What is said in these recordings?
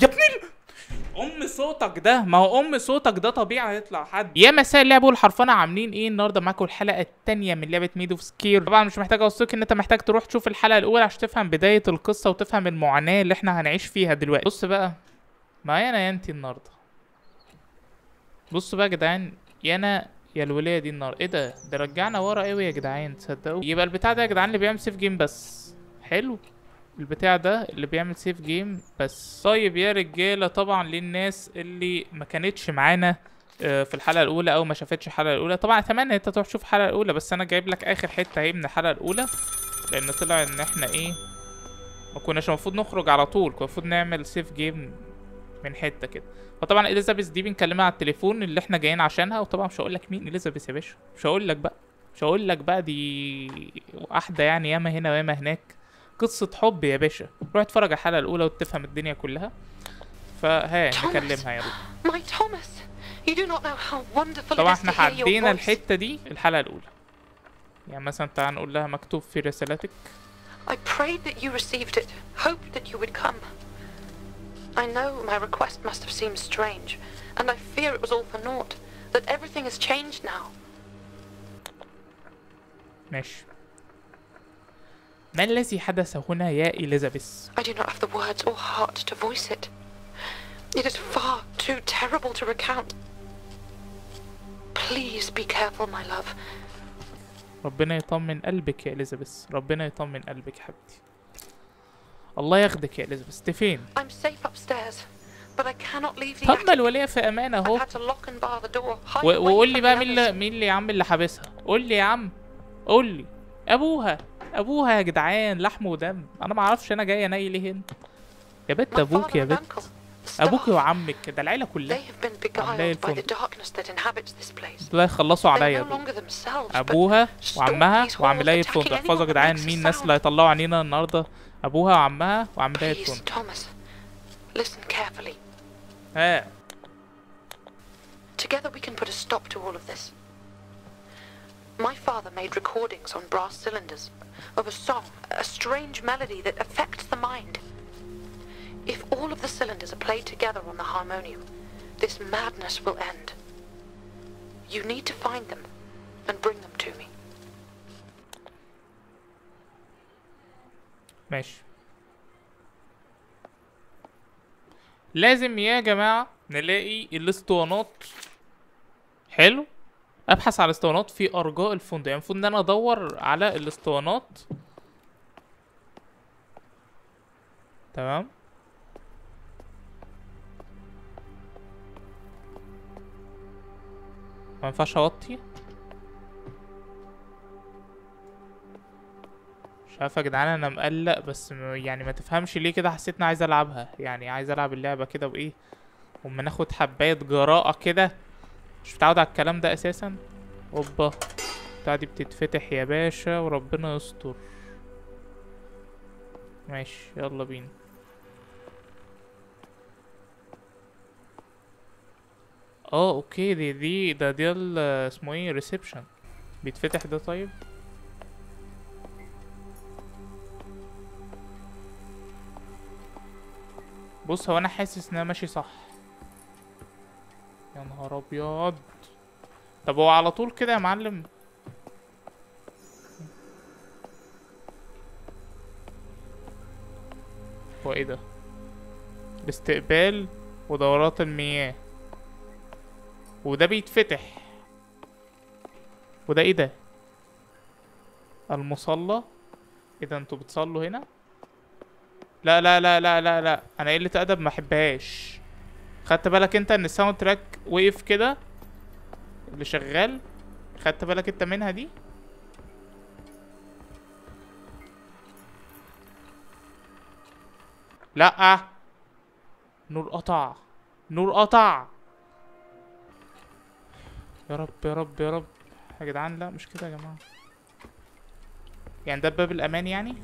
يا ابني ام صوتك ده، ما هو ام صوتك ده طبيعي هيطلع حد. يا مساء اللعب والحرفنه، عاملين ايه؟ النهارده معاكم الحلقه الثانيه من لعبه ميد اوف سكير. طبعا مش محتاج اوصيك ان انت محتاج تروح تشوف الحلقه الاولى عشان تفهم بدايه القصه وتفهم المعاناه اللي احنا هنعيش فيها دلوقتي. بص بقى معايا انا يا انتي النهارده. بصوا بقى يا جدعان، يا انا يا الوليه دي النهارده. ايه ده رجعنا ورا قوي يا جدعان، تصدقوا؟ يبقى البتاع ده يا جدعان اللي بيعمل سيف جيم بس. حلو، البتاع ده اللي بيعمل سيف جيم بس. طيب يا رجاله، طبعا للناس اللي ما كانتش معانا في الحلقه الاولى او ما شافتش الحلقه الاولى، طبعا اتمنى ان انت تروح تشوف الحلقه الاولى، بس انا جايب لك اخر حته اهي من الحلقه الاولى، لان طلع ان احنا ايه، ما كناش المفروض نخرج على طول، كنا المفروض نعمل سيف جيم من حته كده. فطبعا اليزابيث دي بنكلمها على التليفون اللي احنا جايين عشانها، وطبعا مش هقول لك مين اليزابيث يا باشا، مش هقول لك بقى دي واحده يعني ياما هنا وياما هناك. قصه حب يا باشا، روح اتفرج على الحلقه الاولى وتفهم الدنيا كلها. فها نكلمها يلا. My Thomas, you do not know how wonderful it طبعا is to احنا hear your عدينا voice. الحته دي الحلقه الاولى. يعني مثلا تعال نقول لها مكتوب في رسالتك. I prayed that you received it, hoped that you would come. I know my request must have seemed strange, and I fear it was all for naught, that everything has changed now. ماشي. ما الذي حدث هنا يا إليزابيث؟ I do not have the words or heart to voice it. It is far too terrible to recount. Please be careful, my love. ربنا يطمن قلبك يا إليزابيث، ربنا يطمن قلبك يا حبيبتي. الله ياخدك يا إليزابيث. انت فين؟ I'm safe upstairs, but I cannot leave the طب ما attic. الولية في أمان I've أهو. had to lock and bar the door. Hide وقول away لي from بقى the مين others. مين اللي يا عم اللي حابسها؟ قول لي يا عم، قول لي. أبوها يا جدعان، لحم ودم. أنا ما أعرفش أنا جاية نايل ليه هنا. يا بت My أبوك father يا and بت، uncle, the أبوك staff, وعمك، ده العيلة they كلها. have been عاملة beguiled by the الفندق. darkness that inhabits this place. دول يخلصوا They are عليا no دول. longer themselves, but أبوها وعمها stalk these halls, وعاملاية attacking الفندق. احفظوا يا anyone that جدعان makes a مين الناس اللي sound. هيطلعوا عنينا النهاردة. أبوها وعمها وعاملاية Please, الفندق. Thomas, listen carefully. ها. Together we can put a stop to all of this. My father made recordings on brass cylinders of a song, a strange melody that affects the mind. If all of the cylinders are played together on the harmonium, this madness will end. You need to find them and bring them to me. ماشي. لازم يا جماعة نلاقي الاسطوانات. حلو، ابحث على الاسطوانات في ارجاء الفندق. يعني المفروض ان انا ادور على الاسطوانات. تمام. ما ينفعش اوطي. مش عارف يا جدعان، انا مقلق بس يعني ما تفهمش ليه كده، حسيت اني عايز العبها. يعني عايز العب اللعبة كده بايه، وما ناخد حباية جراءة كده. مش متعود على الكلام ده اساسا. اوبا، بتاع دي بتتفتح يا باشا وربنا يستر. ماشي يلا بينا. اوكي، دي اسمه ايه، ريسبشن بيتفتح ده. طيب بص، هو انا حاسس ان انا ماشي صح. يا نهار ابيض. طب هو على طول كده يا معلم؟ هو ايه ده؟ الاستقبال ودورات المياه، وده بيتفتح، وده ايه ده؟ المصلى. ايه ده، انتوا بتصلوا هنا؟ لا لا لا لا لا لا، انا قلة ادب ما احبهاش. خدت بالك انت ان الساوند تراك وقف كده اللي شغال؟ خدت بالك انت منها دي؟ لا، نور قطع، نور قطع. يا رب يا رب يا رب يا جدعان. لا مش كده يا جماعة. يعني ده باب الامان يعني؟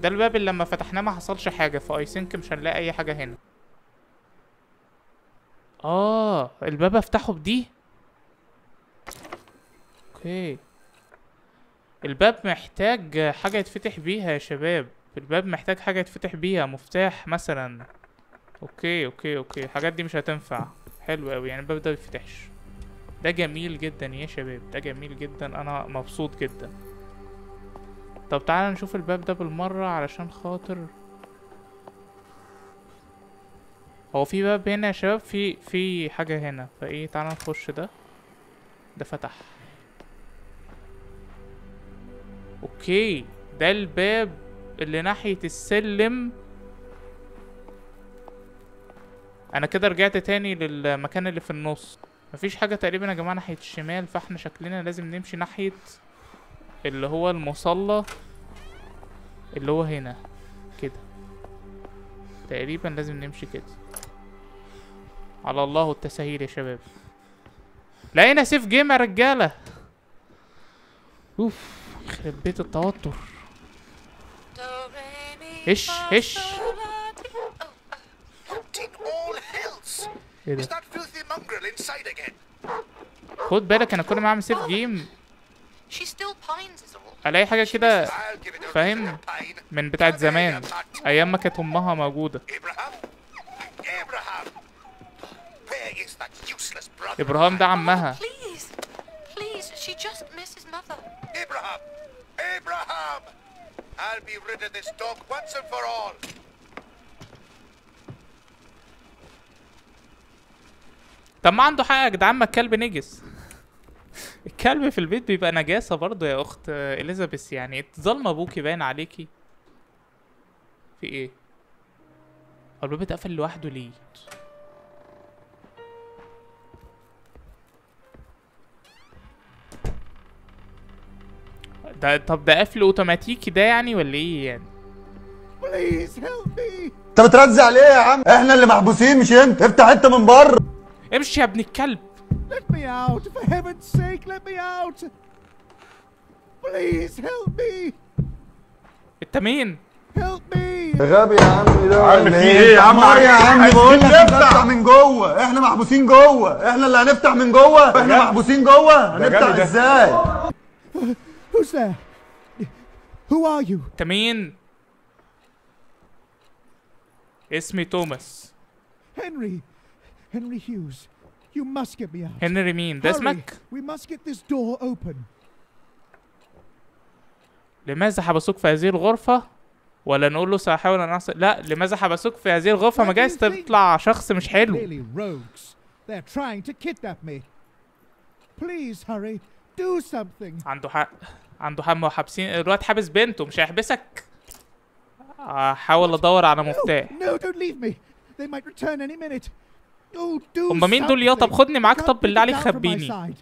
ده الباب اللي لما فتحناه ما حصلش حاجة، فاي ثينك مش هنلاقي اي حاجة هنا. الباب افتحه بدي. اوكي، الباب محتاج حاجة يتفتح بيها يا شباب. الباب محتاج حاجة يتفتح بيها، مفتاح مثلا. اوكي الحاجات دي مش هتنفع. حلو اوي، يعني الباب ده ميفتحش. ده جميل جدا يا شباب، ده جميل جدا، انا مبسوط جدا. طب تعالى نشوف الباب ده بالمرة علشان خاطر هو في باب هنا يا شباب، في حاجة هنا، فايه تعالى نخش. ده فتح. اوكي، ده الباب اللي ناحية السلم. انا كده رجعت تاني للمكان اللي في النص. مفيش حاجة تقريبا يا جماعة ناحية الشمال، فاحنا شكلنا لازم نمشي ناحية اللي هو المصلى اللي هو هنا كده. تقريبا لازم نمشي كده. على الله التسهيل يا شباب. لقينا سيف جيم يا رجالة. اوف، يخرب بيت التوتر. هش هش. ايه ده؟ خد بالك انا كل ما اعمل سيف جيم الاقي حاجه كده، فاهم؟ من بتاعت زمان، ايام ما كانت امها موجوده. ابراهام ده عمها. I'll be rid of this dog once and for all. طب ما عنده حق يا جدعان، ما الكلب نجس. الكلب في البيت بيبقى نجاسة برضه يا اخت اليزابيث، يعني ظلمة ابوكي باين عليكي. في ايه؟ هو الباب اتقفل لوحده ليه؟ طب ده قفل اوتوماتيكي ده يعني ولا ايه يعني؟ انت بترزع ليه يا عم؟ احنا اللي محبوسين مش انت، افتح انت من بره. امشي يا ابن الكلب. Let me out, for heaven's sake, let me out. Please help me. انت مين؟ Help me. غبي يا عم ده. عم في ايه يا عم؟ يا عم بقول لك هنفتح من جوه، احنا محبوسين جوه، احنا اللي هنفتح من جوه، احنا محبوسين جوه، هنفتح ازاي؟ Who's there? Who are you? انت مين؟ اسمي توماس. Henry Hughes. You must get me out. هنري مين؟ ده اسمك؟ We must get this door open. لماذا حبسوك في هذه الغرفة؟ ولا نقول له سأحاول أن أحصل؟ لا، لماذا حبسوك في هذه الغرفة؟ ما جايز تطلع شخص مش حلو. Clearly rogues. They're trying to kidnap me. Please hurry. Do something. عنده حق، عنده حق. ما هو حابسين الواد، حابس بنته، مش هيحبسك. هحاول ادور على مفتاح. No, don't leave me. They might return any minute. Oh, do هما مين دول يا؟ طب خدني معاك، طب بالله عليك خبيني.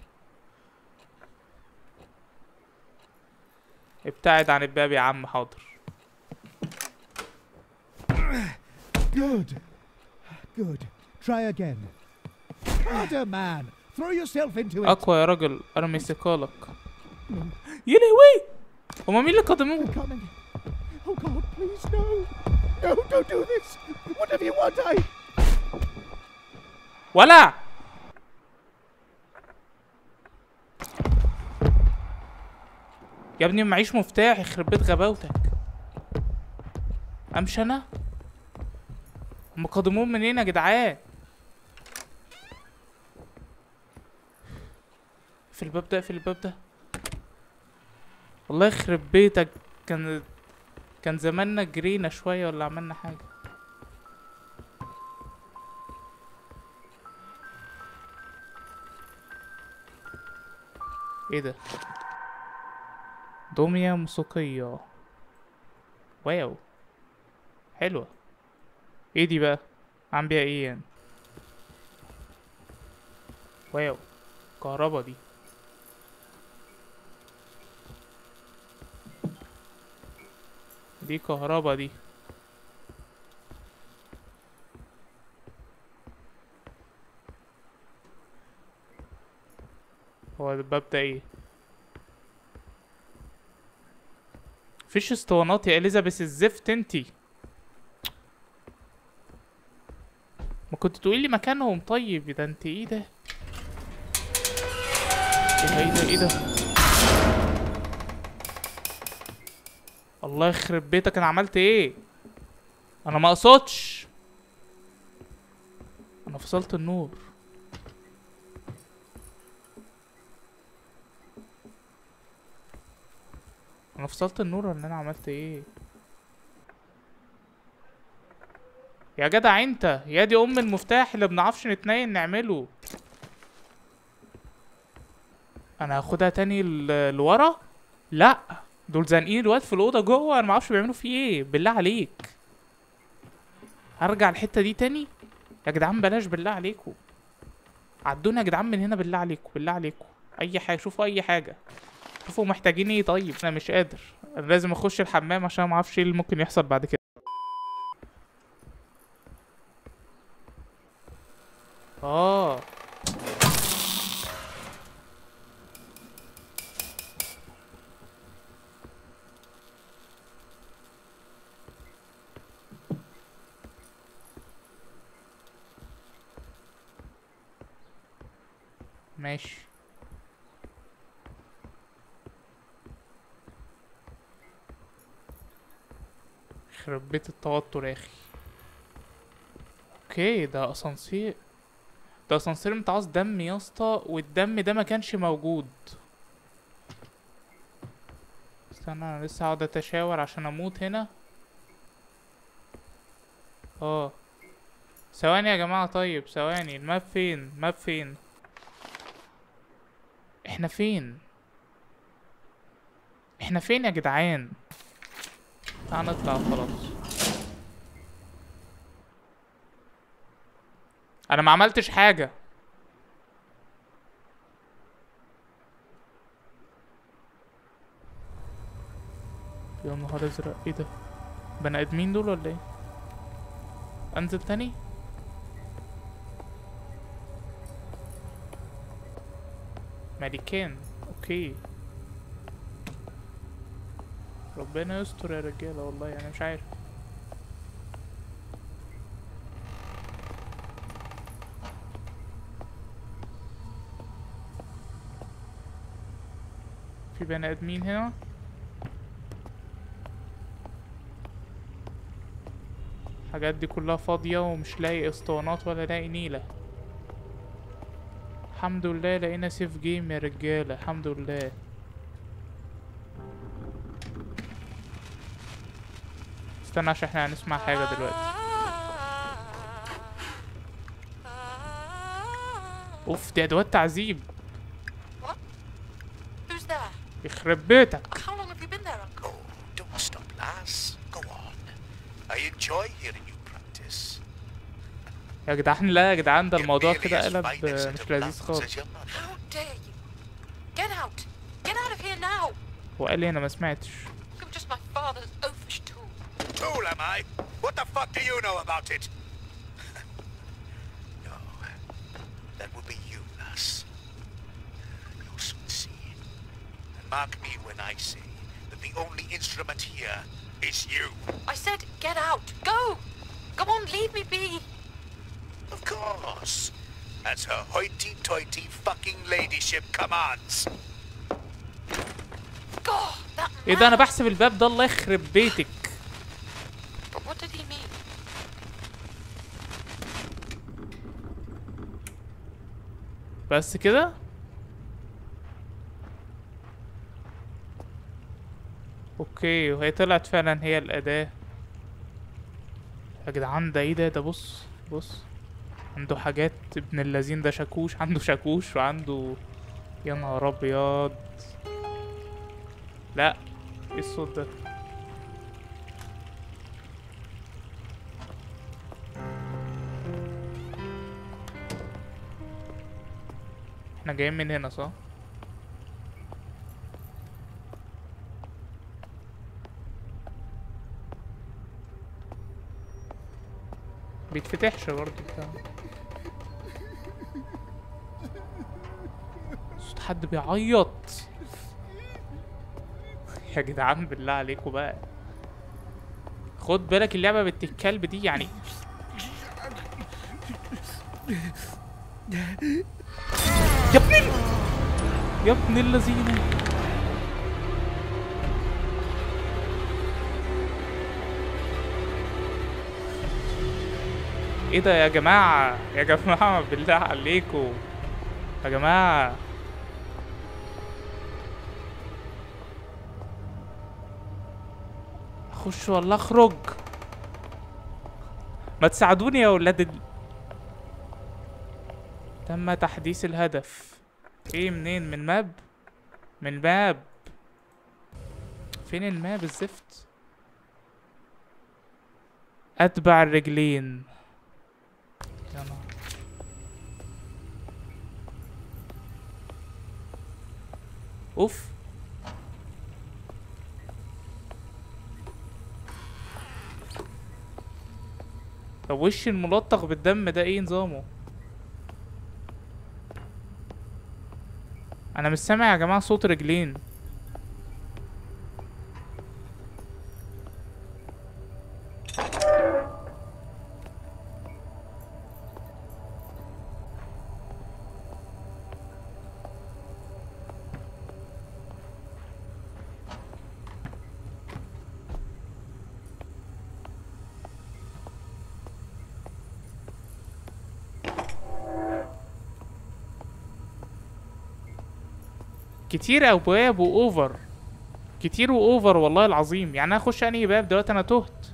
ابتعد عن الباب يا عم. حاضر. Good. Good. Try again. Harder, man. Throw yourself into it. اقوى يا راجل، ارمي ثقالك. يا لهوي، هما مين اللي قدموه؟ Oh God, please no. No, don't do this. Whatever you want, ولا يا ابني معيش مفتاح، يخرب بيت غباوتك. امشي انا؟ هما قدموه منين يا جدعان؟ في الباب ده، في الباب ده. والله يخرب بيتك، كان زماننا جرينا شوية ولا عملنا حاجة. ايه ده؟ دمية موسيقية. واو، حلوة. ايه دي بقى؟ عم بيها ايه يعني؟ واو، كهربا دي. دي كهربا دي. هو الباب ده ايه؟ مفيش اسطوانات يا اليزابيث الزفت انتي. ما كنت تقولي مكانهم طيب. ده انت ايه ده؟ ايه ده ايه ده ايه ده؟ الله يخرب بيتك، انا عملت ايه؟ انا ما اقصدش، انا فصلت النور. انا فصلت النور ولا انا عملت ايه؟ يا جدع انت، يا دي ام المفتاح اللي بنعرفش نتنين نعمله. انا هاخدها تاني لورا؟ لا، دول زانقين الواد في الاوضه جوه، انا معرفش بيعملوا فيه ايه. بالله عليك هرجع الحته دي تاني يا جدعان، بلاش بالله عليكم. عدونا يا جدعان من هنا بالله عليكم، بالله عليكم. اي حاجه، شوفوا اي حاجه، شوفوا محتاجين ايه. طيب انا مش قادر، انا لازم اخش الحمام عشان ما اعرفش ايه اللي ممكن يحصل بعد كده. ماشي. يخرب بيت التوتر يا اخي. اوكي، ده اسانسير، ده اسانسير متعوز دم يا اسطى، والدم ده ما كانش موجود. استنى، انا لسه هقعد اتشاور عشان اموت هنا. ثواني يا جماعة، طيب ثواني. الماب فين؟ الماب فين؟ احنا فين؟ احنا فين يا جدعان؟ تعال نطلع خلاص. انا ما عملتش حاجة. يا نهار ازرق، ايه ده؟ بني ادمين دول ولا ايه؟ انزل تاني؟ ملكان، اوكي. ربنا يستر يا رجاله، والله يعني مش عارف. في بني ادمين هنا؟ الحاجات دي كلها فاضية ومش لاقي اسطوانات ولا لاقي نيلة. الحمد لله لقينا سيف جيم يا رجالة، الحمد لله. استنى عشان احنا هنسمع حاجة دلوقتي. اوف، دي ادوات تعذيب. يخرب بيتك. يا جدعان لا يا جدعان، ده الموضوع كده قلب مش لذيذ خالص. هو قال لي انا ما سمعتش. Tool, am I? What the fuck do you know about it? No, that would be you, lass. You'll soon see. And mark me when I say that the only instrument here is you. I said get out. Go. Go on, leave me be. Of course. As her hoity-toity fucking ladyship commands. God, that man. ايه ده؟ انا بحسب الباب ده. الله يخرب بيتك. What did he mean? بس كده؟ اوكي، وهي طلعت فعلا هي الأداة. يا جدعان ده ايه ده؟ ده بص بص، عنده حاجات ابن اللذين ده. شاكوش، عنده شاكوش وعنده، يا نهار ابيض. لا، ايه الصوت ده؟ احنا جايين من هنا صح؟ بيتفتحش برضه بتاع. صوت حد بيعيط. يا جدعان بالله عليكم بقى، خد بالك اللعبة بنت الكلب دي يعني. يا ابني، يا ابن اللذينة. ايه ده يا جماعة؟ يا جماعة بالله عليكم يا جماعة. اخش ولا اخرج؟ ما تساعدوني يا ولاد تم تحديث الهدف. ايه منين؟ من ماب؟ من ماب؟ فين الماب الزفت؟ اتبع الرجلين. يا نهار. اوف. طب وش الملطخ بالدم ده ايه نظامه؟ انا مش سامع يا جماعة صوت رجلين. كتير ابواب واوفر، كتير واوفر والله العظيم. يعني انا اخش انهي باب دلوقتي؟ انا تهت.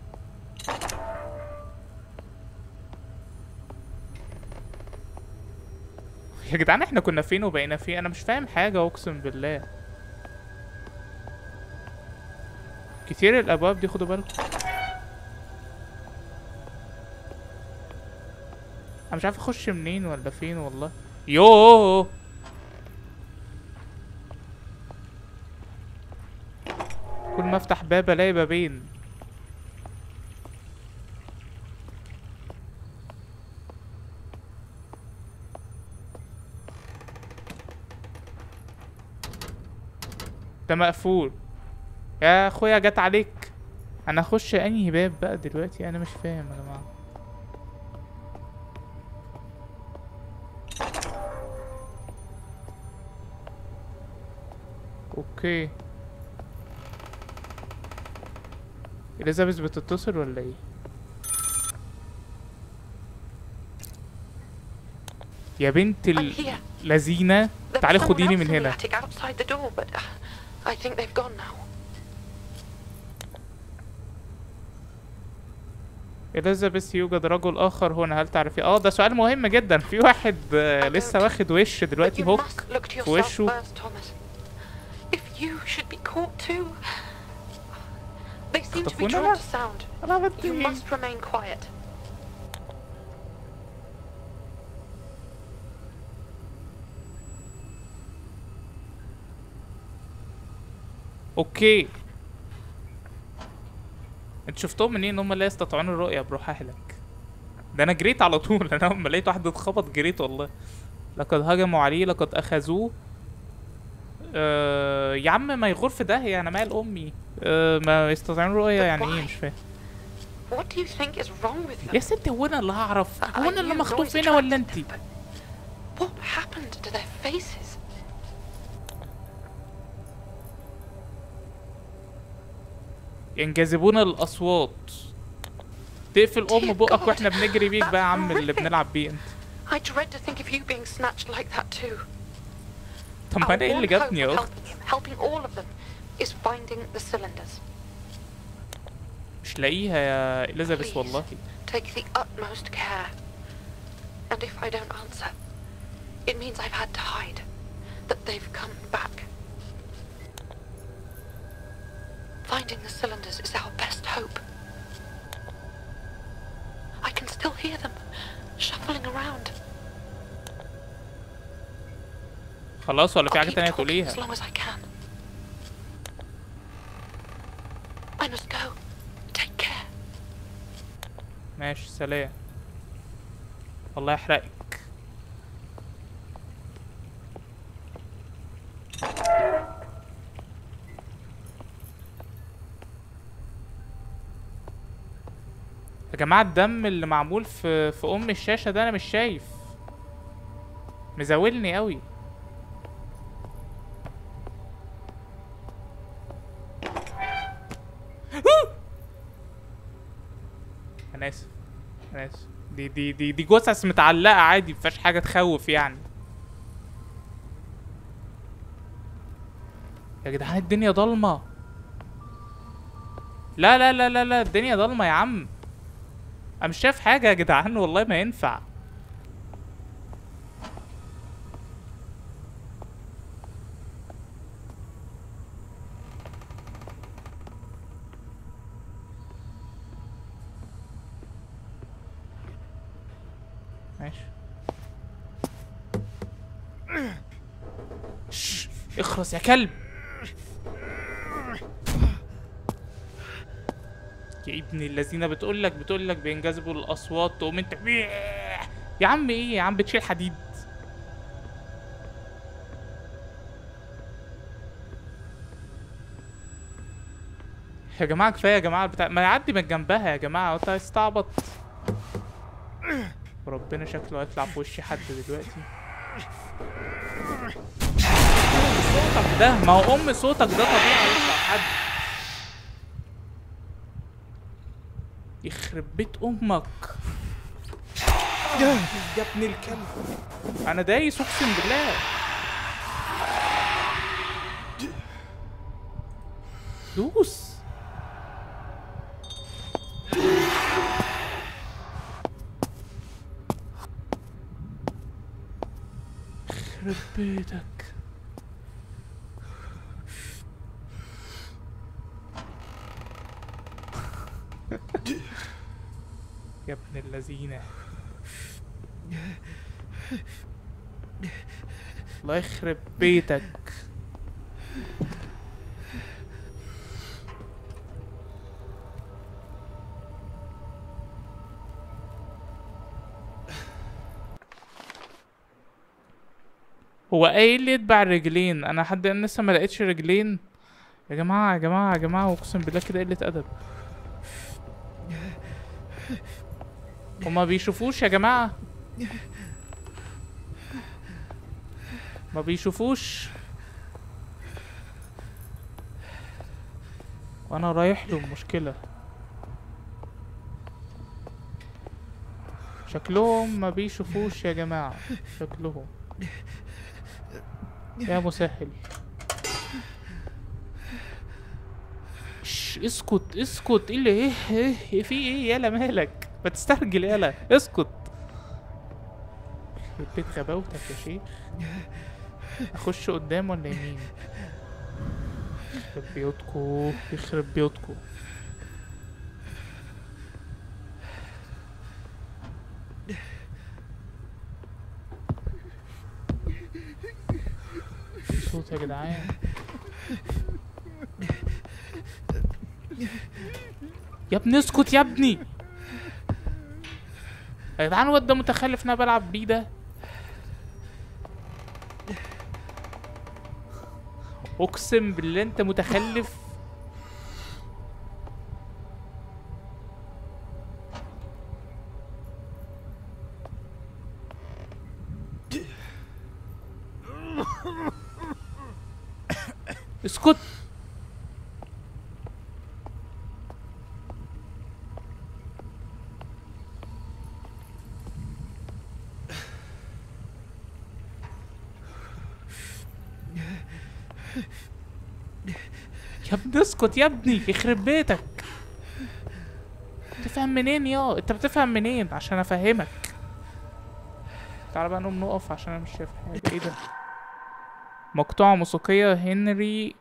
يا جدعان احنا كنا فين وبقينا فين؟ انا مش فاهم حاجه اقسم بالله. كتير الابواب دي، خدوا بالكم. انا مش عارف اخش منين ولا فين والله. يوه. كل ما افتح باب الاقي بابين. ده مقفول يا اخويا، جت عليك. انا اخش انهي باب بقى دلوقتي؟ انا مش فاهم يا جماعه. اوكي. اليزابيث بتتصل ولا ايه؟ يا بنت اللذينه، تعالي خديني من هنا. اليزابيث، يوجد رجل اخر هنا، هل تعرفي؟ ده سؤال مهم جدا. في واحد لسه واخد وش دلوقتي، هوك في وشه. اختفونا. انا بدي اوكي. انت شفتهم منين؟ هم لا يستطيعون الرؤية. بروح اهلك. ده انا جريت على طول. انا لما لقيت واحد اتخبط جريت والله. لقد هجموا عليه، لقد اخذوه. يا عم ما يغور في داهية، انا مال امي. ما يستطيعون الرؤية يعني ايه؟ مش فاهم. يا ستي هو انا اللي هعرف؟ هو انا اللي مخطوف هنا ولا انتي؟ ينجذبون الاصوات. تقفل بقك واحنا بنجري بيك بقى يا عم اللي بنلعب بيه انت. طب ما انا ايه اللي جابني يا اخت؟ مش لاقيها يا اليزابيث والله. Finding the cylinders is our best hope. I can still hear them shuffling around. خلاص ولا في حاجة تانية تقوليها؟ As long as I can. I must go. Take care. ماشي سلام. الله يحرقك. يا جماعة الدم اللي معمول في الشاشة ده انا مش شايف. مزاولني قوي. انا اسف. دي جثث متعلقة عادي، مفيهاش حاجة تخوف يعني. يا جدعان الدنيا ضلمة. لا لا لا لا لا، الدنيا ضلمة يا عم. انا مش شايف حاجة يا جدعان، والله ما ينفع. ماشي. شش، اخرس يا كلب. يا ابن الذين، بتقول لك بينجذبوا للاصوات، تقوم انت يا عم ايه يا عم، بتشيل حديد. يا جماعه كفايه يا جماعه البتاع، ما يعدي من جنبها يا جماعه، انت هتستعبط. ربنا شكله هيطلع في وشي حد دلوقتي. صوتك ده، ما هو صوتك ده طبيعي يطلع حد. يخرب بيت امك يا ابن الكلب. انا دايس اقسم بالله. دوس. يخرب بيتك. يا ابن اللذينة. الله يخرب بيتك. هو قايل لي اتبع الرجلين، انا حد لسه ما لقيتش رجلين. يا جماعة يا جماعة يا جماعة، اقسم بالله كده قلة ادب. هما بيشوفوش يا جماعة، ما بيشوفوش، وانا رايح له المشكلة. شكلهم ما بيشوفوش يا جماعة، شكلهم. يا مسهل. اسكت اسكت. ايه اللي ايه في ايه يالا، مالك؟ ما تسترجل يالا، اسكت. يخرب بيت غباوتك يا شيخ. اخش قدام ولا يمين؟ يخرب بيوتكو، يخرب بيوتكو. في صوت يا جدعان. يا ابني اسكت يا ابني. يا جدعان الواد ده متخلف، انا بلعب بيه ده. اقسم بالله انت متخلف. اسكت. يا ابني اسكت يا ابني، يخرب بيتك. تفهم منين يا انت؟ بتفهم منين عشان افهمك؟ تعالى بقى نقوم نقف عشان انا مش شايف حاجه. ايه ده؟ مقطوعه موسيقيه هنري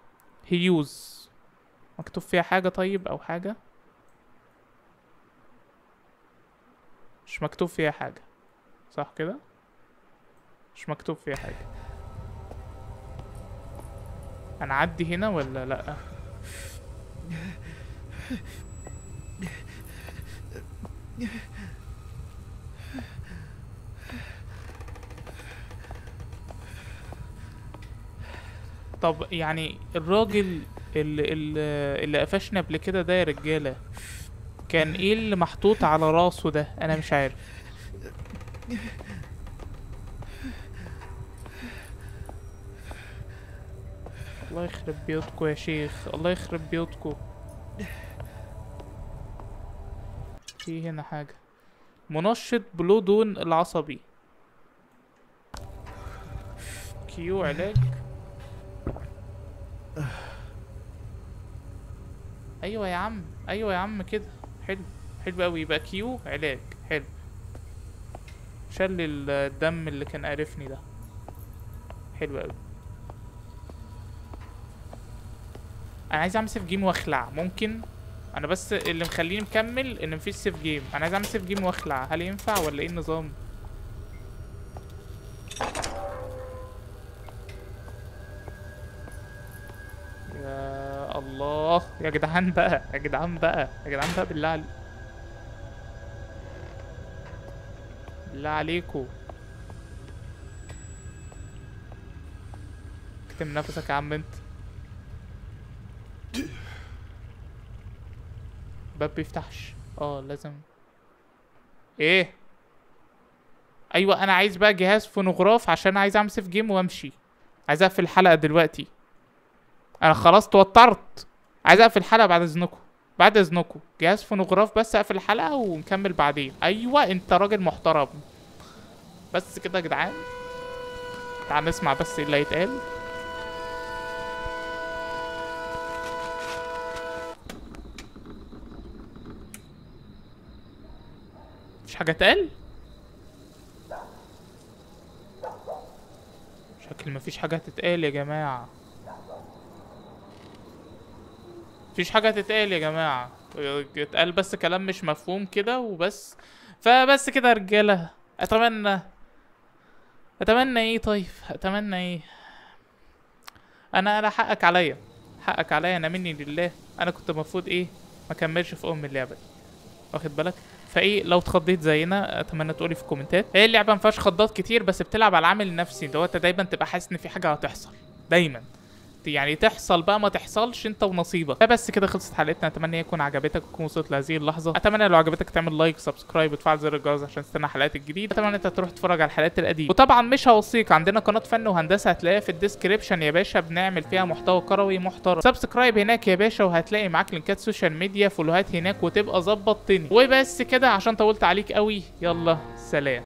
هيوز. مكتوب فيها حاجه طيب او حاجه؟ مش مكتوب فيها حاجه صح كده؟ مش مكتوب فيها حاجه. انا اعدي هنا ولا لا؟ طب يعني الراجل اللي قفشنا قبل كده ده يا رجاله، كان ايه اللي محطوط على راسه ده؟ انا مش عارف. الله يخرب بيوتكو يا شيخ، الله يخرب بيوتكو. في هنا حاجة. منشط بلو دون العصبي. كيو علاج. ايوه يا عم، ايوه يا عم كده. حلو، حلو قوي. يبقى كيو علاج. حلو، شل الدم اللي كان قارفني ده. حلو قوي. انا عايز اعمل سيف جيم واخلع. ممكن انا بس اللي مخليني مكمل ان مفيش سيف جيم. انا عايز اعمل سيف جيم واخلع. هل ينفع ولا ايه النظام؟ يا الله يا جدعان بقى، يا جدعان بقى، يا جدعان بقى، بالله عليك، بالله عليكم. اكتم نفسك يا عم انت. باب بيفتحش. لازم ايه؟ ايوه انا عايز بقى جهاز فونوغراف عشان عايز اعمل سيف جيم وامشي. عايز اقفل الحلقه دلوقتي. انا خلاص توترت. عايز اقفل الحلقه بعد اذنكم، بعد اذنكم. جهاز فونوغراف بس اقفل الحلقه ونكمل بعدين. ايوه انت راجل محترم. بس كده يا جدعان. تعال نسمع بس ايه اللي هيتقال. مفيش حاجه تقال. شكل مفيش حاجه تتقال يا جماعه. مفيش حاجه تتقال يا جماعه. اتقال بس كلام مش مفهوم كده وبس. فبس كده يا رجاله. اتمنى ايه؟ طيب اتمنى ايه؟ انا حقك عليا، حقك عليا. انا مني لله. انا كنت المفروض ايه؟ ما كملش في اللعبه دي، واخد بالك؟ فايه لو اتخضيت زينا اتمنى تقولي في الكومنتات. هي اللعبه ما فيهاش خضات كتير، بس بتلعب على العامل النفسي اللي هو انت دايما تبقى حاسس ان في حاجه هتحصل دايما. يعني تحصل بقى ما تحصلش انت ونصيبك. فبس كده خلصت حلقتنا. اتمنى يكون عجبتك وتكون وصلت لهذه اللحظه. اتمنى لو عجبتك تعمل لايك وسبسكرايب وتفعل زر الجرس عشان تستنى الحلقات الجديده. اتمنى انت تروح تتفرج على الحلقات القديمه. وطبعا مش هوصيك، عندنا قناه فن وهندسه هتلاقيها في الديسكريبشن يا باشا. بنعمل فيها محتوى كروي محترم. سبسكرايب هناك يا باشا، وهتلاقي معاك لينكات سوشيال ميديا، فولوهات هناك، وتبقى ظبطتني. وبس كده عشان طولت عليك قوي. يلا سلام.